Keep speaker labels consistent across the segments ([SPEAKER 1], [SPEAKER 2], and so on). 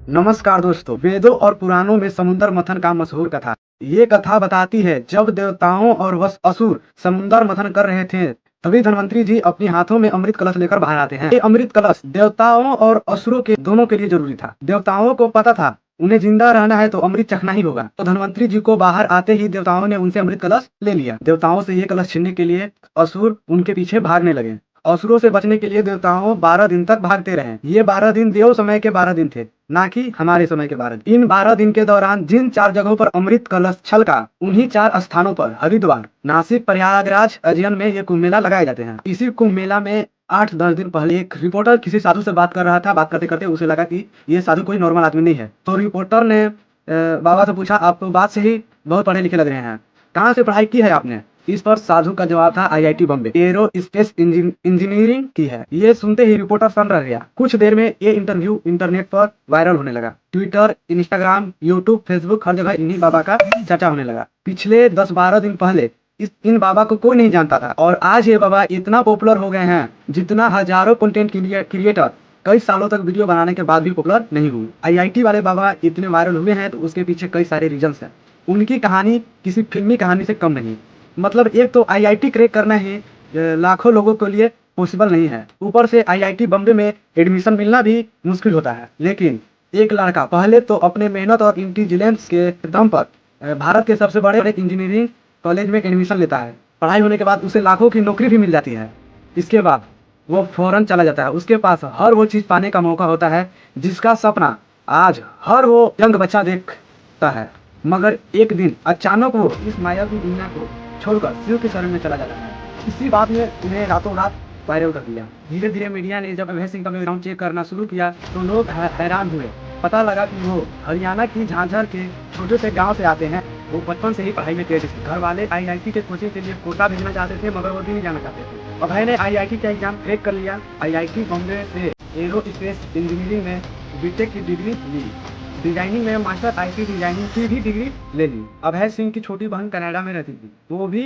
[SPEAKER 1] नमस्कार दोस्तों, वेदों और पुराणों में समुद्र मंथन का मशहूर कथा। ये कथा बताती है जब देवताओं और वस असुर समुद्र मंथन कर रहे थे, तभी धन्वंतरी जी अपने हाथों में अमृत कलश लेकर बाहर आते हैं। ये अमृत कलश देवताओं और असुरों के दोनों के लिए जरूरी था। देवताओं को पता था उन्हें जिंदा रहना है तो अमृत चखना ही होगा, तो धन्वंतरी जी को बाहर आते ही देवताओं ने उनसे अमृत कलश ले लिया। देवताओं से ये कलश छीनने के लिए असुर उनके पीछे भागने लगे। असुरों से बचने के लिए देवताओं 12 दिन तक भागते रहे। ये 12 दिन देव समय के 12 दिन थे, ना कि हमारे समय के 12 दिन। इन 12 दिन के दौरान जिन 4 जगहों पर अमृत कलश छलका, उन्हीं 4 स्थानों पर हरिद्वार, नासिक, प्रयागराज, उज्जैन में ये कुंभ मेला लगाए जाते हैं। इसी कुंभ मेला में 8-10 दिन पहले एक रिपोर्टर किसी साधु से बात कर रहा था। बात करते करते उसे लगा कि ये साधु कोई नॉर्मल आदमी नहीं है, तो रिपोर्टर ने बाबा से पूछा, आप तो बात से ही बहुत पढ़े लिखे लग रहे हैं, कहाँ से पढ़ाई की है आपने? इस पर साधु का जवाब था, IIT Bombay, arrow space engineering की है। ये सुनते ही रिपोर्टर सन्न रह गया। कुछ देर में ये इंटरव्यू इंटरनेट पर वायरल होने लगा। ट्विटर, इंस्टाग्राम, यूट्यूब, फेसबुक, हर जगह इन्हीं बाबा का चर्चा होने लगा। पिछले 10-12 दिन पहले इन बाबा को कोई नहीं जानता था, और आज ये बाबा इतना पॉपुलर हो गए हैं जितना हजारों कंटेंट क्रिएटर कई सालों तक वीडियो बनाने के बाद भी पॉपुलर नहीं हुए। आईआईटी वाले बाबा इतने वायरल हुए हैं तो उसके पीछे कई सारे रीजंस हैं। उनकी कहानी किसी फिल्मी कहानी से कम नहीं। मतलब एक तो आईआईटी क्रैक करना ही लाखों लोगों के लिए पॉसिबल नहीं है। ऊपर से आईआईटी बॉम्बे में एडमिशन मिलना भी मुश्किल होता है। लेकिन एक लड़का पहले तो अपने मेहनत और इंटेलिजेंस के दम पर भारत के सबसे बड़े इंजीनियरिंग कॉलेज में एडमिशन लेता है। पढ़ाई होने के बाद उसे लाखों की नौकरी भी मिल जाती है। इसके बाद वो फौरन चला जाता है। उसके पास हर वो चीज़ पाने का मौका होता है जिसका सपना आज हर वो यंग बच्चा देखता है। मगर एक दिन अचानक वो इस मायावी दुनिया को छोड़कर शिव के शरण में चला जाता है। इसी बात ने उन्हें रातों रात वायरल कर दिया। धीरे धीरे मीडिया ने जब अभय सिंह का बैकग्राउंड चेक करना शुरू किया तो लोग हैरान हुए। पता लगा कि वो हरियाणा की झांझर के छोटे से गांव से आते हैं। वो बचपन से ही पढ़ाई में तेज थे। घर वाले आईआईटी के कोचिंग के लिए कोटा भेजना चाहते थे, मगर वो भी नहीं जाना चाहते थे। अभय ने आईआईटी का एग्जाम क्रैक कर लिया। आईआईटी बॉम्बे से एरो स्पेस इंजीनियरिंग में बीटेक की डिग्री ली। डिजाइनिंग में मास्टर आईटी डिजाइनिंग की भी डिग्री ले ली। अभय सिंह की छोटी बहन कनाडा में रहती थी, वो भी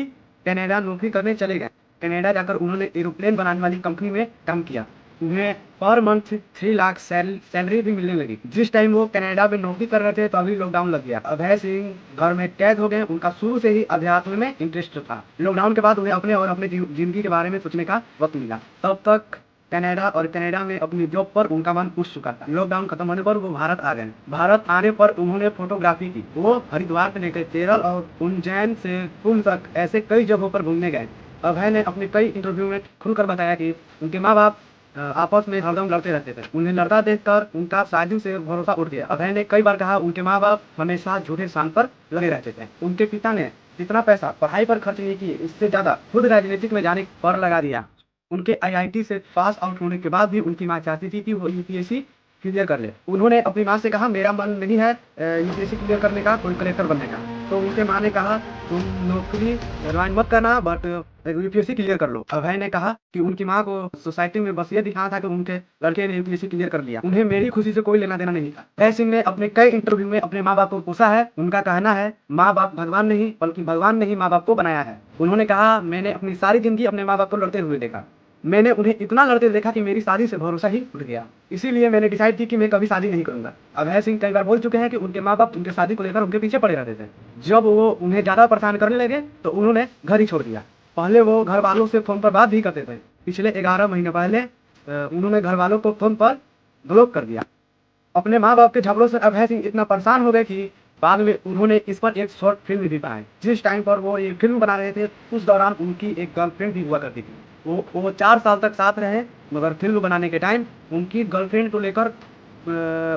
[SPEAKER 1] कनाडा नौकरी करने चले गए। कनाडा जाकर उन्होंने एरोप्लेन बनाने वाली कंपनी में काम किया। उन्हें पर मंथ 3 लाख सैलरी भी मिलने लगी। जिस टाइम वो कनाडा में नौकरी कर रहे थे तभी लॉकडाउन लग गया। अभय सिंह घर में कैद हो गए। उनका शुरू से ही अध्यात्म में इंटरेस्ट था। लॉकडाउन के बाद उन्हें अपने और अपने जिंदगी के बारे में सोचने का वक्त मिला। तब तक कनाडा में अपनी जॉब पर उनका मन उठ चुका था। लॉकडाउन खत्म होने पर वो भारत आ गए। भारत आने पर उन्होंने फोटोग्राफी की। वो हरिद्वार से लेकर केरल और उज्जैन से कुंभ तक ऐसे कई जगहों पर घूमने गए। अभय ने अपने कई इंटरव्यू में खुलकर बताया कि उनके माँ बाप आपस में हरदम लड़ते रहते थे। उन्हें लड़ता देखकर उनका साधु से भरोसा उठ गया। अभय ने कई बार कहा उनके माँ बाप हमेशा झूठे शान पर लगे रहते थे। उनके पिता ने जितना पैसा पढ़ाई पर खर्च नहीं किए, इससे ज्यादा खुद राजनीतिक में जाने पर लगा दिया। उनके आईआईटी से पास आउट होने के बाद भी उनकी माँ चाहती थी कि वो यूपीएससी क्लियर कर ले। उन्होंने अपनी माँ से कहा, मेरा मन नहीं है यूपीएससी क्लियर करने का, कोई कलेक्टर बनने का। तो उनके माँ ने कहा, तुम नौकरी ज्वाइन मत करना, बट यूपीएससी क्लियर कर लो। अभय ने कहा कि उनकी माँ को सोसाइटी में बस ये दिखाना था कि उनके लड़के ने यूपीएससी क्लियर कर लिया। उन्हें मेरी खुशी से कोई लेना देना नहीं था। अभय सिंह ने अपने कई इंटरव्यू में अपने माँ बाप को कोसा है। उनका कहना है, माँ बाप भगवान नहीं, बल्कि भगवान ने ही माँ बाप को बनाया है। उन्होंने कहा, मैंने अपनी सारी जिंदगी अपने माँ बाप को लड़ते हुए देखा। मैंने उन्हें इतना लड़ते देखा कि मेरी शादी से भरोसा ही उठ गया। इसीलिए मैंने डिसाइड की कि मैं कभी शादी नहीं करूंगा। अभय सिंह कई बार बोल चुके हैं कि उनके माँ बाप उनके शादी को लेकर उनके पीछे पड़े रहते थे। जब वो उन्हें ज्यादा परेशान करने लगे तो उन्होंने घर ही छोड़ दिया। पहले वो घर वालों से फोन पर बात भी करते थे। पिछले 11 महीने पहले उन्होंने घर वालों को फोन पर ब्लॉक कर दिया। अपने माँ बाप के झगड़ों से अभय सिंह इतना परेशान हो गए कि बाद में उन्होंने इस पर एक शॉर्ट फिल्म भी बनाई। जिस टाइम पर वो ये फिल्म बना रहे थे उस दौरान उनकी एक गर्लफ्रेंड भी हुआ करती थी। वो 4 साल तक साथ रहे, मगर फिल्म बनाने के टाइम उनकी गर्लफ्रेंड को लेकर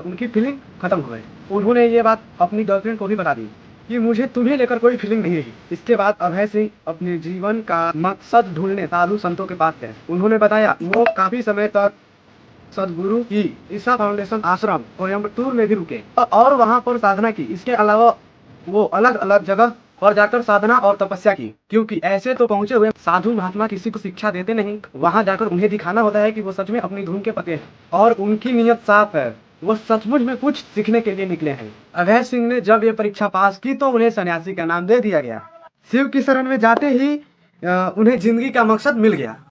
[SPEAKER 1] उनकी फीलिंग खत्म हो गई। उन्होंने ये बात अपनी गर्लफ्रेंड को भी बता दी कि मुझे तुम्हें लेकर कोई फीलिंग नहीं रही। इसके बाद अभय सिंह अपने जीवन का मकसद ढूंढने साधु संतों के पास गए। उन्होंने बताया वो काफी समय तक सदगुरु की ईसा फाउंडेशन आश्रम कोयम्बटूर में भी रुके और वहां पर साधना की। इसके अलावा वो अलग अलग जगह पर जाकर साधना और तपस्या की, क्योंकि ऐसे तो पहुंचे हुए साधु महात्मा किसी को शिक्षा देते नहीं। वहां जाकर उन्हें दिखाना होता है कि वो सच में अपनी धुन के पते हैं और उनकी नीयत साफ है। वो सचमुच में कुछ सीखने के लिए निकले हैं। अभय सिंह ने जब ये परीक्षा पास की तो उन्हें सन्यासी का नाम दे दिया गया। शिव की शरण में जाते ही उन्हें जिंदगी का मकसद मिल गया।